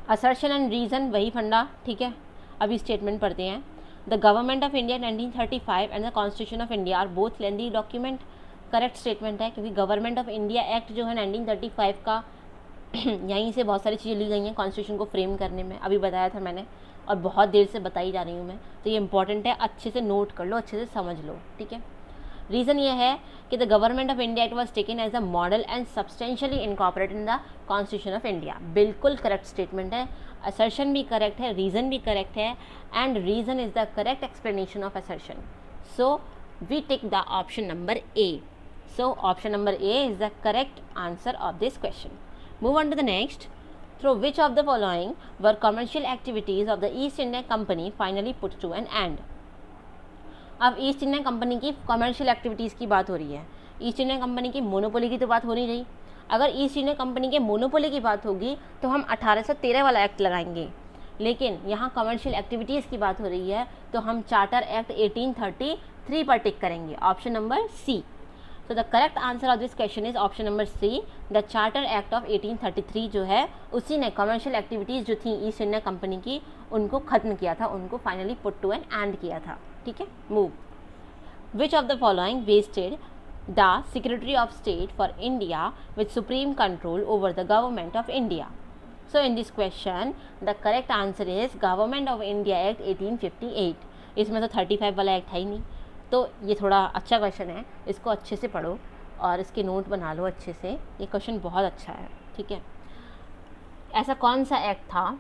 Assertion and reason वही फंडा. ठीक है, अभी स्टेटमेंट पढ़ते हैं. The government of India 1935 and the constitution of India are both lengthy document. Correct statement है, क्योंकि गवर्नमेंट ऑफ इंडिया एक्ट जो है 1935 का यहीं से बहुत सारी चीज़ें ली गई हैं कॉन्स्टिट्यूशन को फ्रेम करने में. अभी बताया था मैंने और बहुत देर से बताई जा रही हूँ मैं, तो ये इंपॉर्टेंट है, अच्छे से नोट कर लो, अच्छे से समझ लो. ठीक है, रीज़न ये है कि the government of India act was taken as a model and substantially incorporated in the constitution of India. बिल्कुल करेक्ट स्टेटमेंट है, असर्शन भी करेक्ट है, रीज़न भी करेक्ट है, and reason is the correct explanation of assertion. So we take the option number A. So option number A is the correct answer of this question. Move on to the next. Through which of the following were commercial activities of the East India Company finally put to an end? अब east India Company की commercial activities की बात हो रही है. East India Company की monopoly की तो बात हो नहीं रही. अगर ईस्ट इंडिया कंपनी के मोनोपोली की बात होगी तो हम 1813 वाला एक्ट लगाएंगे, लेकिन यहाँ कमर्शियल एक्टिविटीज़ की बात हो रही है तो हम चार्टर एक्ट 1833 पर टिक करेंगे. Option number C. तो the correct answer of this question is option number C. The charter act of 1833 जो है उसी ने कमर्शियल एक्टिविटीज़ जो थी ईस्ट इंडिया कंपनी की उनको ख़त्म किया था, उनको finally put to an end किया था. ठीक है, move. Which of the following vested the secretary of state for India with supreme control over the government of India. So in this question the correct answer is government of India act 1858. इसमें तो 35 वाला act है ही नहीं, तो ये थोड़ा अच्छा question है, इसको अच्छे से पढ़ो और इसके नोट बना लो अच्छे से. ये क्वेश्चन बहुत अच्छा है. ठीक है, ऐसा कौन सा एक्ट था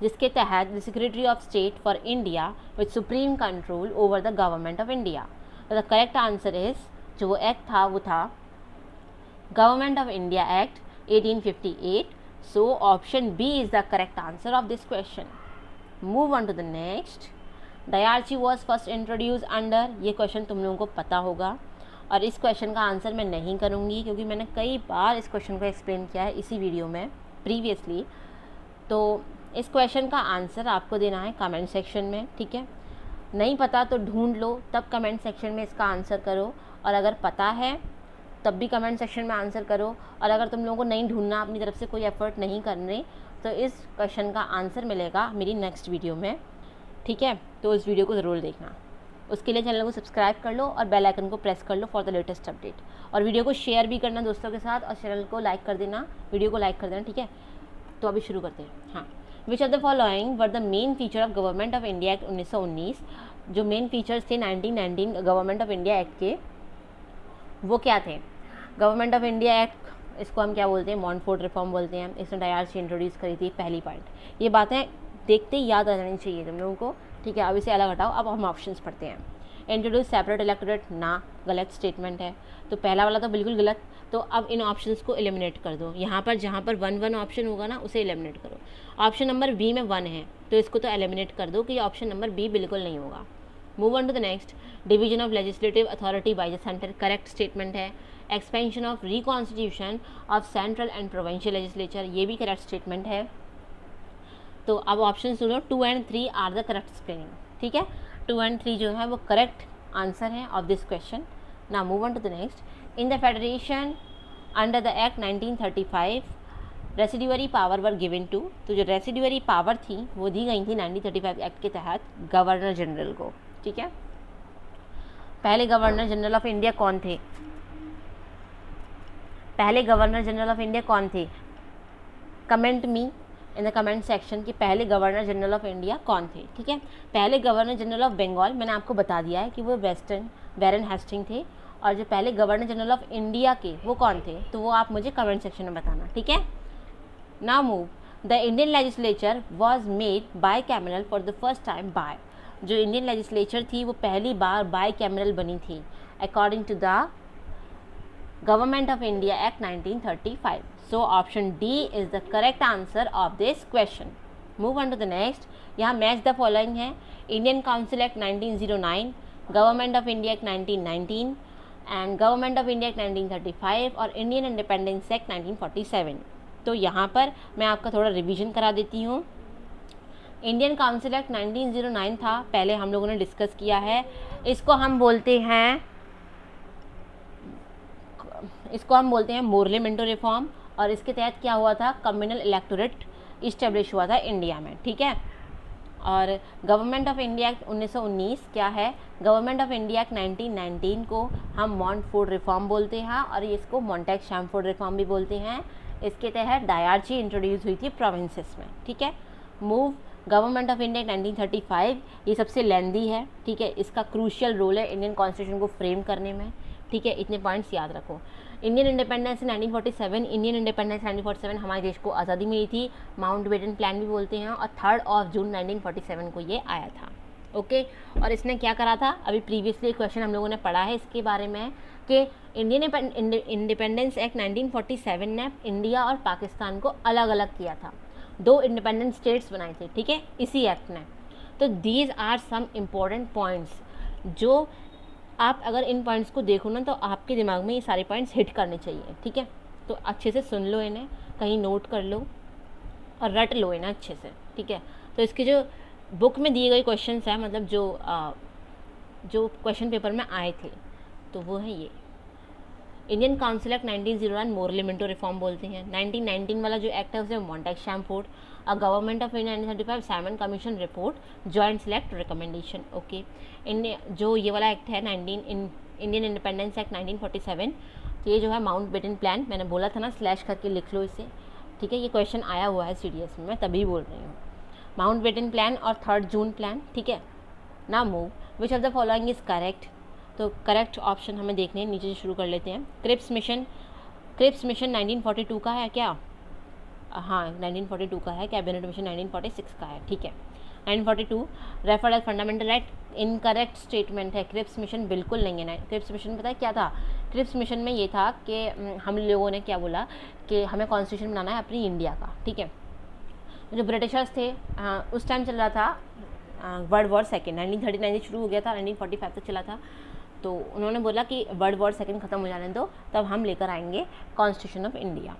जिसके तहत the secretary of state for India with supreme control over the government of India. The correct answer is, जो वो एक्ट था वो था government of India act 1858. So option B is the correct answer of this question. Move on to the next. Dyarchy was first introduce under. ये question तुम लोगों को पता होगा और इस क्वेश्चन का आंसर मैं नहीं करूँगी क्योंकि मैंने कई बार इस क्वेश्चन को एक्सप्लेन किया है इसी वीडियो में प्रीवियसली. तो इस क्वेश्चन का आंसर आपको देना है कमेंट सेक्शन में. ठीक है, नहीं पता तो ढूंढ लो, तब कमेंट सेक्शन में इसका आंसर करो, और अगर पता है तब भी कमेंट सेक्शन में आंसर करो. और अगर तुम लोगों को नहीं ढूंढना, अपनी तरफ से कोई एफर्ट नहीं करने, तो इस क्वेश्चन का आंसर मिलेगा मेरी नेक्स्ट वीडियो में. ठीक है, तो इस वीडियो को ज़रूर देखना. उसके लिए चैनल को सब्सक्राइब कर लो और बेल आइकन को प्रेस कर लो फॉर द लेटेस्ट अपडेट. और वीडियो को शेयर भी करना दोस्तों के साथ, और चैनल को लाइक कर देना, वीडियो को लाइक कर देना. ठीक है, तो अभी शुरू करते हैं। हाँ, विच of the following were the main feature of government of India act 1919, जो मेन फीचर्स थे 1919 गवर्नमेंट ऑफ इंडिया एक्ट के, वो क्या थे? गवर्नमेंट ऑफ इंडिया एक्ट, इसको हम क्या बोलते हैं? मॉन्टफोर्ट रिफॉर्म बोलते हैं। इसने डायरची इंट्रोड्यूस करी थी, पहली पॉइंट। ये बातें देखते ही याद आ जानी चाहिए तुम लोगों को, ठीक है। अब इसे अलग हटाओ, अब हम ऑप्शंस पढ़ते हैं। इंट्रोड्यूस सेपरेट इलेक्टोरेट, ना, गलत स्टेटमेंट है। तो पहला वाला तो बिल्कुल गलत। तो अब इन ऑप्शंस को एलिमिनेट कर दो। यहाँ पर जहाँ पर 1 ऑप्शन होगा ना, उसे एलिमिनेट करो। ऑप्शन नंबर बी में 1 है, तो इसको तो एलिमिनेट कर दो कि ऑप्शन नंबर बी बिल्कुल नहीं होगा। Move on to the next. Division of legislative authority by the centre, correct statement है। Expansion of reconstitution of central and provincial legislature, ये भी करेक्ट स्टेटमेंट है। तो अब ऑप्शन सुनो, 2 and 3 are the correct spelling, ठीक है। 2 and 3 जो है वो करेक्ट आंसर है of this question. Now move on to the next. In the federation under the act 1935 residuary power were given to, तो जो रेसिड्यूअरी पावर थी वो दी गई थी 1935 एक्ट के तहत गवर्नर जनरल को, ठीक है। पहले गवर्नर जनरल ऑफ इंडिया कौन थे? पहले गवर्नर जनरल ऑफ इंडिया कौन थे? Comment me in the comment section कि पहले गवर्नर जनरल ऑफ इंडिया कौन थे, ठीक है। पहले गवर्नर जनरल ऑफ बंगाल, मैंने आपको बता दिया है कि वो वैरन हेस्टिंग थे। और जो पहले गवर्नर जनरल ऑफ इंडिया के वो कौन थे, तो वो आप मुझे कमेंट सेक्शन में बताना, ठीक है। Now move. The Indian legislature was made bicameral for the first time by, जो इंडियन लेजिस्लेचर थी वो पहली बार बाय कैमरल बनी थी according to the government of India act 1935. So option D is the correct answer of this question. Move on to the next. यहाँ match the following है। Indian council act 1909, government of India act 1919 and government of India act 1935 और Indian independence act 1947। तो यहाँ पर मैं आपका थोड़ा revision करा देती हूँ। इंडियन काउंसिल एक्ट 1909 था, पहले हम लोगों ने डिस्कस किया है। इसको हम बोलते हैं मोर्ले मिंटो रिफॉर्म, और इसके तहत क्या हुआ था? कम्युनल इलेक्टोरेट इस्टेब्लिश हुआ था इंडिया में, ठीक है। और गवर्नमेंट ऑफ इंडिया एक्ट 1919 क्या है? गवर्नमेंट ऑफ इंडिया एक्ट 1919 को हम मॉन्टफोर्ट रिफॉर्म बोलते हैं और इसको मॉन्टेग शैमफोर्ड रिफॉर्म भी बोलते हैं। इसके तहत डायरची इंट्रोड्यूस हुई थी प्रोविंसेस में, ठीक है। मूव। गवर्नमेंट ऑफ इंडिया 1935, ये सबसे लेंदी है, ठीक है। इसका क्रूशियल रोल है इंडियन कॉन्स्टिट्यूशन को फ्रेम करने में, ठीक है। इतने पॉइंट्स याद रखो। इंडियन इंडिपेंडेंस 1947, इंडियन इंडिपेंडेंस 1947 हमारे देश को आज़ादी मिली थी, माउंटबेटन प्लान भी बोलते हैं, और 3 जून 1947 को ये आया था, ओके। और इसने क्या करा था? अभी प्रीवियसली क्वेश्चन हम लोगों ने पढ़ा है इसके बारे में कि इंडियन इंडिपेंडेंस एक्ट 1947 ने इंडिया और पाकिस्तान को अलग अलग किया था, 2 इंडिपेंडेंट स्टेट्स बनाए थे, ठीक है, इसी एक्ट ने। तो these are some important points, जो आप अगर इन पॉइंट्स को देखो ना तो आपके दिमाग में ये सारे पॉइंट्स हिट करने चाहिए, ठीक है। तो अच्छे से सुन लो इन्हें, कहीं नोट कर लो और रट लो इन्हें अच्छे से, ठीक है। तो इसके जो बुक में दिए गए क्वेश्चंस हैं, मतलब जो क्वेश्चन पेपर में आए थे, तो वो है ये। Indian council act 1909 Morley Minto reform बोलते हैं। 1919 वाला जो एक्ट है उसे मॉन्टेग शैमफोर्ड। और government of India 1935 Simon commission report, joint select recommendation, okay. जो ये वाला एक्ट है इंडियन इंडिपेंडेंस एक्ट 1947, तो ये जो है माउंटबेटन प्लान, मैंने बोला था ना स्लैश करके लिख लो इसे, ठीक है। ये क्वेश्चन आया हुआ है सीडीएस में, मैं तभी बोल रही हूँ। माउंटबेटन प्लान और 3 जून प्लान, ठीक है ना। Move. Which of the following is correct, तो करेक्ट ऑप्शन हमें देखने हैं, नीचे से शुरू कर लेते हैं। क्रिप्स मिशन 1942 का है क्या? हाँ 1942 का है। कैबिनेट मिशन 1946 का है, ठीक है। 1942 referred as fundamental right, incorrect statement है। क्रिप्स मिशन बिल्कुल नहीं है। क्रिप्स मिशन पता है क्या था? क्रिप्स मिशन में ये था कि हम लोगों ने क्या बोला कि हमें कॉन्स्टिट्यूशन बनाना है अपनी इंडिया का, ठीक है। जो ब्रिटिशर्स थे उस टाइम चल रहा था वर्ल्ड वॉर सेकेंड, 1939 से शुरू हो गया था, 1945 तक चला था। तो उन्होंने बोला कि वर्ल्ड वॉर सेकेंड ख़त्म हो जाने दो, तब हम लेकर आएंगे कॉन्स्टिट्यूशन ऑफ इंडिया।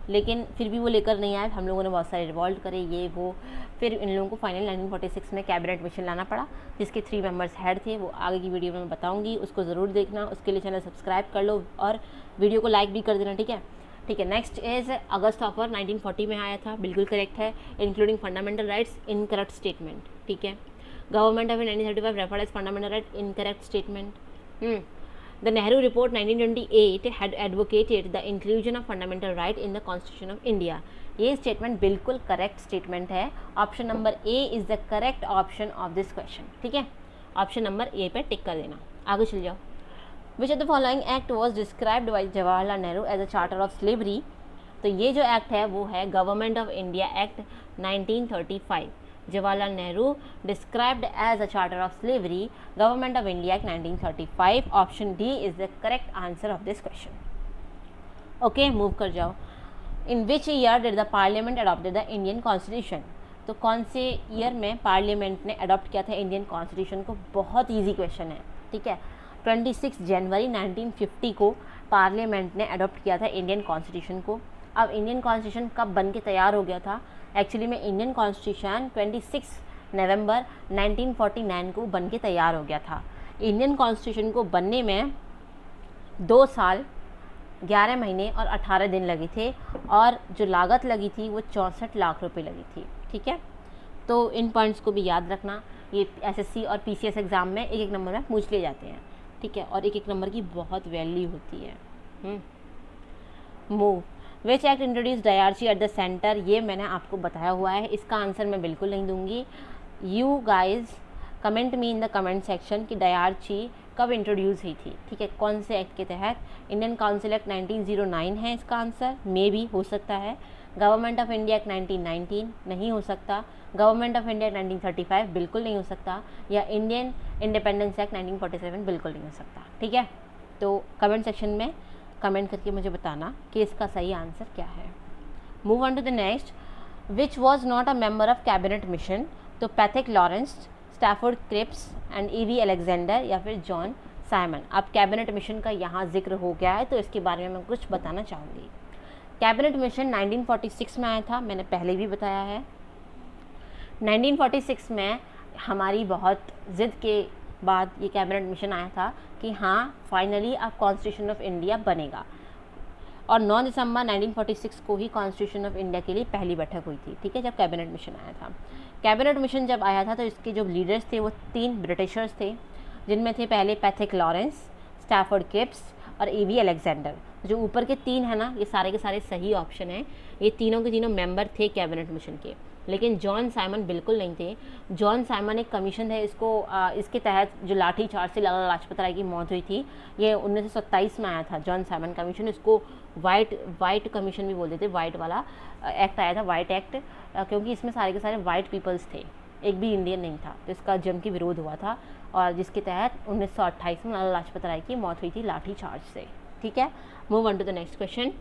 लेकिन फिर भी वो लेकर नहीं आए, हम लोगों ने बहुत सारे रिवॉल्ट करे, ये वो। फिर इन लोगों को फाइनल 1946 में कैबिनेट मिशन लाना पड़ा, जिसके 3 मेंबर्स हेड थे। वो आगे की वीडियो में मैं बताऊंगी, उसको ज़रूर देखना। उसके लिए चैनल सब्सक्राइब कर लो और वीडियो को लाइक भी कर देना, ठीक है। ठीक है, नेक्स्ट इज अगस्त ऑफर 1940 में आया था, बिल्कुल करेक्ट है। Including fundamental rights, incorrect statement, ठीक है। Government of 1935 referred as fundamental right, incorrect statement. The Nehru report 1928 had advocated the inclusion of fundamental right in the Constitution of India. ये statement बिल्कुल correct statement है. Option number A is the correct option of this question. ठीक है, option number ए पे टिक कर देना. आगे चल जाओ. Which of the following act was described by Jawaharlal Nehru as a charter of slavery. तो ये जो एक्ट है वो है government of India act 1935. Jawaharlal Nehru described as a charter of slavery, government of India act 1935. Option D is the correct answer of this question. Okay, move कर जाओ. In which year did the parliament adopted the Indian constitution. तो कौन से year में parliament ने adopt किया था Indian constitution को. बहुत ईजी क्वेश्चन है. ठीक है, 26 जनवरी 1950 को पार्लियामेंट ने अडॉप्ट किया था इंडियन कॉन्स्टिट्यूशन को. अब इंडियन कॉन्स्टिट्यूशन कब बन के तैयार हो गया था. एक्चुअली में इंडियन कॉन्स्टिट्यूशन 26 नवंबर 1949 को बन के तैयार हो गया था. इंडियन कॉन्स्टिट्यूशन को बनने में 2 साल 11 महीने और 18 दिन लगे थे और जो लागत लगी थी वो 64 लाख रुपए लगी थी. ठीक है, तो इन पॉइंट्स को भी याद रखना. ये एसएससी और पीसीएस एग्ज़ाम में एक नंबर में पूछ लिए जाते हैं. ठीक है, और एक नंबर की बहुत वैल्यू होती है. Move. Which act introduce dyarchy at the centre. ये मैंने आपको बताया हुआ है. इसका आंसर मैं बिल्कुल नहीं दूंगी. You guys comment me in the comment section कि डायरची कब इंट्रोड्यूस हुई थी. ठीक है, कौन से एक्ट के तहत. इंडियन काउंसिल एक्ट 1909 है इसका आंसर. मे भी हो सकता है. गवर्नमेंट ऑफ इंडिया एक्ट 1919 नहीं हो सकता. गवर्नमेंट ऑफ इंडिया 1935 बिल्कुल नहीं हो सकता. या इंडियन इंडिपेंडेंस एक्ट 1947 बिल्कुल नहीं हो सकता. ठीक है, तो कमेंट सेक्शन में कमेंट करके मुझे बताना कि इसका सही आंसर क्या है. Move on to the next. Which was not a member of cabinet mission. तो Pethick Lawrence, Stafford Cripps and EV Alexander या फिर जॉन साइमन. अब कैबिनेट मिशन का यहाँ जिक्र हो गया है तो इसके बारे में मैं कुछ बताना चाहूँगी. कैबिनेट मिशन 1946 में आया था. मैंने पहले भी बताया है. 1946 में हमारी बहुत ज़िद के बाद ये कैबिनेट मिशन आया था कि हाँ फाइनली अब कॉन्स्टिट्यूशन ऑफ इंडिया बनेगा. और 9 दिसंबर 1946 को ही कॉन्स्टिट्यूशन ऑफ इंडिया के लिए पहली बैठक हुई थी. ठीक है, जब कैबिनेट मिशन आया था. कैबिनेट मिशन जब आया था तो इसके जो लीडर्स थे वो 3 ब्रिटिशर्स थे, जिनमें थे पहले पैथिक लॉरेंस, स्टैफोर्ड क्रिप्स और ईवी अलेक्जेंडर. जो ऊपर के 3 है ना, ये सारे के सारे सही ऑप्शन हैं. ये तीनों के तीनों मेंबर थे कैबिनेट मिशन के. लेकिन जॉन साइमन बिल्कुल नहीं थे. जॉन साइमन एक कमीशन है, इसके तहत जो लाठी चार्ज से लाला लाजपत राय की मौत हुई थी, ये 1927 में आया था जॉन साइमन कमीशन. इसको वाइट कमीशन भी बोलते थे. वाइट वाला एक्ट आया था, वाइट एक्ट, क्योंकि इसमें सारे के सारे वाइट पीपल्स थे, एक भी इंडियन नहीं था. तो इसका जम के विरोध हुआ था और जिसके तहत 1928 में लाला लाजपत राय की मौत हुई थी लाठी चार्ज से. ठीक है, move on to the next question.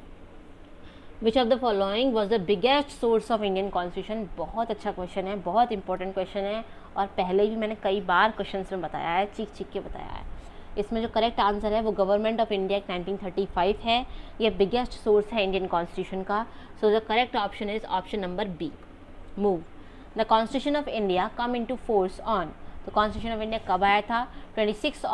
Which of the following was the biggest source of Indian constitution. बहुत अच्छा क्वेश्चन है, बहुत इंपॉर्टेंट क्वेश्चन है और पहले भी मैंने कई बार क्वेश्चन में बताया है, चीख के बताया है. इसमें जो करेक्ट आंसर है वो गवर्नमेंट ऑफ इंडिया एक्ट 1935 है. ये बिगेस्ट सोर्स है इंडियन कॉन्स्टिट्यूशन का. So the correct option is option number B. Move. The constitution of India come into force on. तो कॉन्स्टिट्यूशन ऑफ इंडिया कब आया था. 26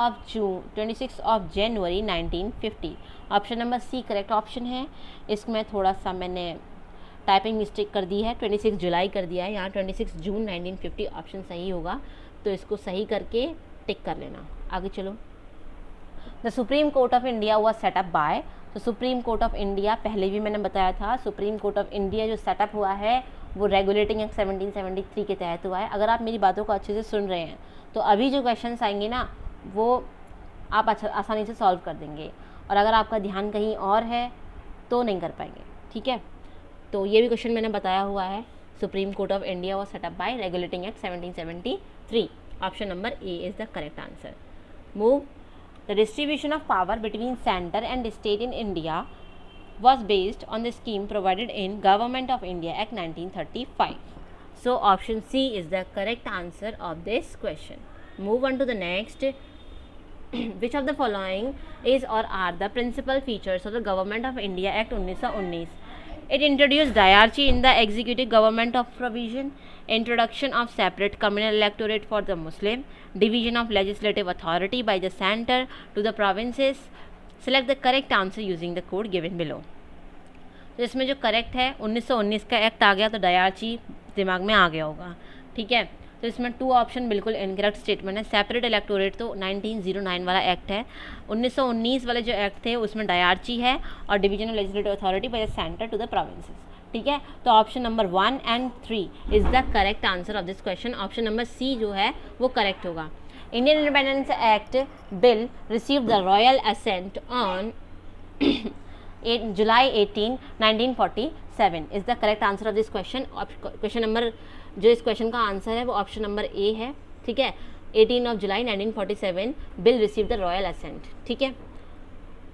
of January 1950. Option number C correct option है. इसमें थोड़ा सा मैंने टाइपिंग मिस्टेक कर दी है, 26 जुलाई कर दिया है, यहाँ 26 जून 1950 ऑप्शन सही होगा. तो इसको सही करके टिक कर लेना. आगे चलो. The supreme court of India हुआ सेटअप बाय. तो सुप्रीम कोर्ट ऑफ इंडिया पहले भी मैंने बताया था. सुप्रीम कोर्ट ऑफ इंडिया जो सेटअप हुआ है वो रेगुलेटिंग एक्ट 1773 के तहत हुआ है. अगर आप मेरी बातों को अच्छे से सुन रहे हैं तो अभी जो क्वेश्चंस आएंगे ना वो आप आसानी से सॉल्व कर देंगे, और अगर आपका ध्यान कहीं और है तो नहीं कर पाएंगे. ठीक है, तो ये भी क्वेश्चन मैंने बताया हुआ है. Supreme court of India was setup bye regulating act 1773. Option number A is the correct answer. Move. The distribution of power between centre and state in India was based on the scheme provided in Government of India Act 1935. So option C is the correct answer of this question. Move on to the next. Which of the following is or are the principal features of the Government of India Act 1919? It introduced diarchy in the executive government of provision, introduction of separate communal electorate for the Muslim, division of legislative authority by the center to the provinces. Select the correct answer using the code given below. तो इसमें जो correct है 1919 का act आ गया तो डायरची दिमाग में आ गया होगा. ठीक है, तो इसमें 2 ऑप्शन बिल्कुल इनकरेक्ट स्टेटमेंट है। सेपरेट इलेक्टोरेट तो 1909 वाला एक्ट है। 1919 वाले जो एक्ट थे उसमें डायरची है और division of legislative authority by the centre to the provinces. ठीक है, तो option number 1 and 3 is the correct answer of this question. Option number C जो है वो करेक्ट होगा। Indian independence act bill receive the royal assent on July 18, 1947 is the correct answer of this question. Question number जो इस question का answer है वो option number ए है। ठीक है, 18 जुलाई 1947 bill receive the royal assent. ठीक है,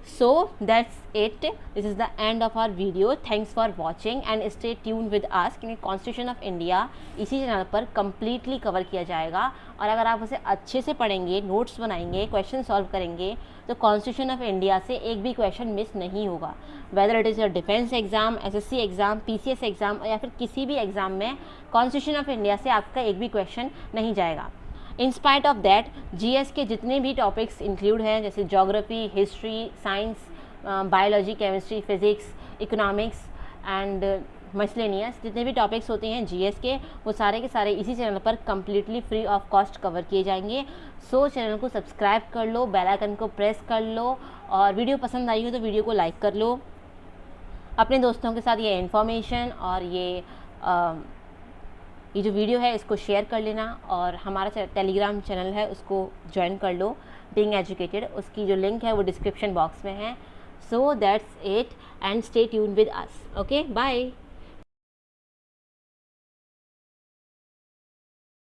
so that's it, this is the end of our video, thanks for watching and stay tuned with us क्योंकि कॉन्स्टिट्यूशन ऑफ इंडिया इसी चैनल पर कम्प्लीटली कवर किया जाएगा। और अगर आप उसे अच्छे से पढ़ेंगे, नोट्स बनाएंगे, क्वेश्चन सॉल्व करेंगे तो कॉन्स्टिट्यूशन ऑफ इंडिया से एक भी क्वेश्चन मिस नहीं होगा। Whether it is your defence exam, SSC exam, PCS exam या फिर किसी भी एग्जाम में कॉन्स्टिट्यूशन ऑफ इंडिया से आपका एक भी क्वेश्चन नहीं जाएगा। In spite of that GS के जितने भी टॉपिक्स इंक्लूड हैं जैसे geography, history, science, biology, chemistry, physics, economics and miscellaneous, जितने भी टॉपिक्स होते हैं जीएस के वो सारे के सारे इसी चैनल पर completely free of cost cover किए जाएंगे। सो चैनल को सब्सक्राइब कर लो, बेल आइकन को प्रेस कर लो और वीडियो पसंद आई हो तो वीडियो को लाइक कर लो। अपने दोस्तों के साथ ये इन्फॉर्मेशन और ये जो वीडियो है इसको शेयर कर लेना और हमारा टेलीग्राम चैनल है उसको ज्वाइन कर लो, बीइंग एजुकेटेड, उसकी जो लिंक है वो डिस्क्रिप्शन बॉक्स में है। So that's it and stay tune with us. Okay, bye.